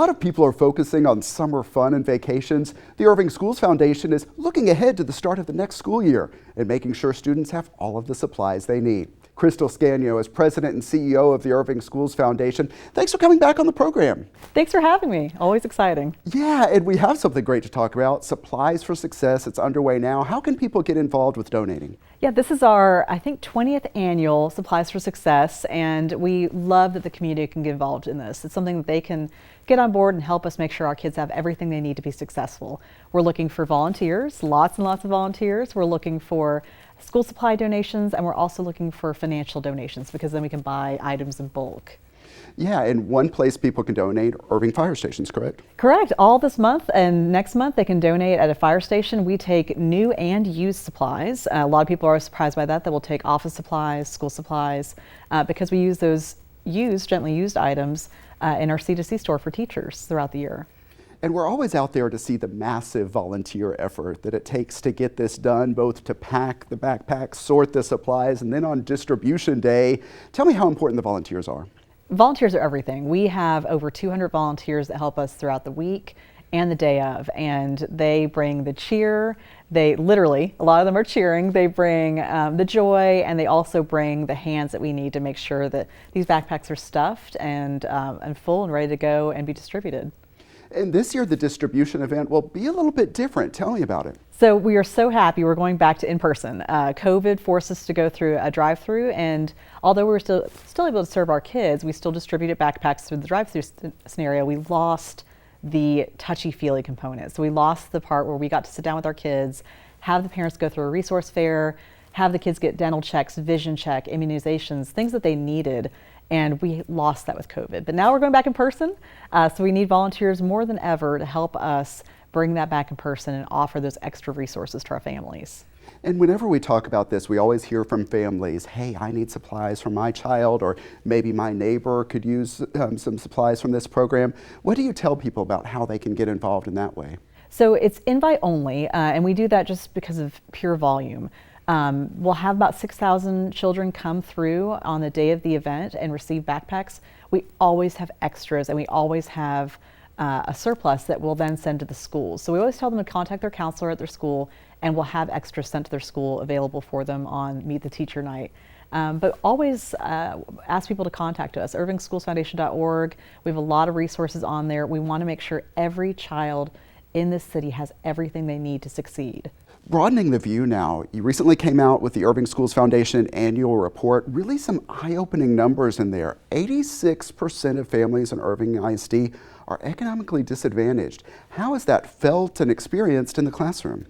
lot of people are focusing on summer fun and vacations, the Irving Schools Foundation is looking ahead to the start of the next school year and making sure students have all of the supplies they need. Crystal Scanio is president and CEO of the Irving Schools Foundation. Thanks for coming back on the program. Thanks for having me. Always exciting. Yeah, and we have something great to talk about. Supplies for Success. It's underway now. How can people get involved with donating? Yeah, this is our, I think, 20th annual Supplies for Success, and we love that the community can get involved in this. It's something that they can get on board and help us make sure our kids have everything they need to be successful. We're looking for volunteers, lots and lots of volunteers. We're looking for school supply donations, and we're also looking for financial donations because then we can buy items in bulk. Yeah, and one place people can donate, Irving fire stations, correct? Correct. All this month and next month they can donate at a fire station. We take new and used supplies. A lot of people are surprised by that we'll take office supplies, school supplies, because we use those gently used items in our C2C store for teachers throughout the year. And we're always out there to see the massive volunteer effort that it takes to get this done, both to pack the backpacks, sort the supplies, and then on distribution day. Tell me how important the volunteers are. Volunteers are everything. We have over 200 volunteers that help us throughout the week and the day of, and they bring the cheer. They literally, a lot of them are cheering. They bring the joy, and they also bring the hands that we need to make sure that these backpacks are stuffed and full and ready to go and be distributed. And this year the distribution event will be a little bit different. Tell me about it. So we are so happy we're going back to in-person. COVID forced us to go through a drive-through, and although we were still able to serve our kids, we still distributed backpacks through the drive-through scenario. We lost the touchy-feely component. So we lost the part where we got to sit down with our kids, have the parents go through a resource fair, have the kids get dental checks, vision check, immunizations, things that they needed. And we lost that with COVID. But now we're going back in person, so we need volunteers more than ever to help us bring that back in person and offer those extra resources to our families. And whenever we talk about this, we always hear from families, hey, I need supplies for my child, or maybe my neighbor could use some supplies from this program. What do you tell people about how they can get involved in that way? So it's invite only, and we do that just because of pure volume. We'll have about 6,000 children come through on the day of the event and receive backpacks. We always have extras, and we always have a surplus that we'll then send to the schools. So we always tell them to contact their counselor at their school, and we'll have extras sent to their school available for them on Meet the Teacher Night. But always ask people to contact us, irvingschoolsfoundation.org. We have a lot of resources on there. We want to make sure every child in this city has everything they need to succeed. Broadening the view now, you recently came out with the Irving Schools Foundation annual report. Really some eye-opening numbers in there. 86% of families in Irving ISD are economically disadvantaged. How is that felt and experienced in the classroom?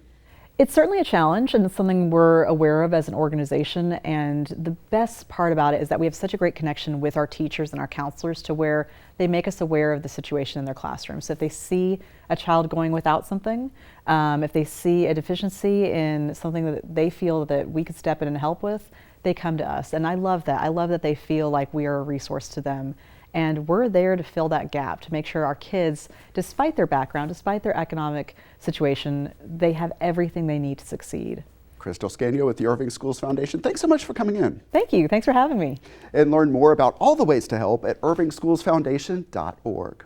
It's certainly a challenge, and it's something we're aware of as an organization, and the best part about it is that we have such a great connection with our teachers and our counselors to where they make us aware of the situation in their classroom. So if they see a child going without something, if they see a deficiency in something that they feel that we could step in and help with, they come to us. And I love that. I love that they feel like we are a resource to them. And we're there to fill that gap, to make sure our kids, despite their background, despite their economic situation, they have everything they need to succeed. Crystal Scanio with the Irving Schools Foundation, thanks so much for coming in. Thank you. Thanks for having me. And learn more about all the ways to help at irvingschoolsfoundation.org.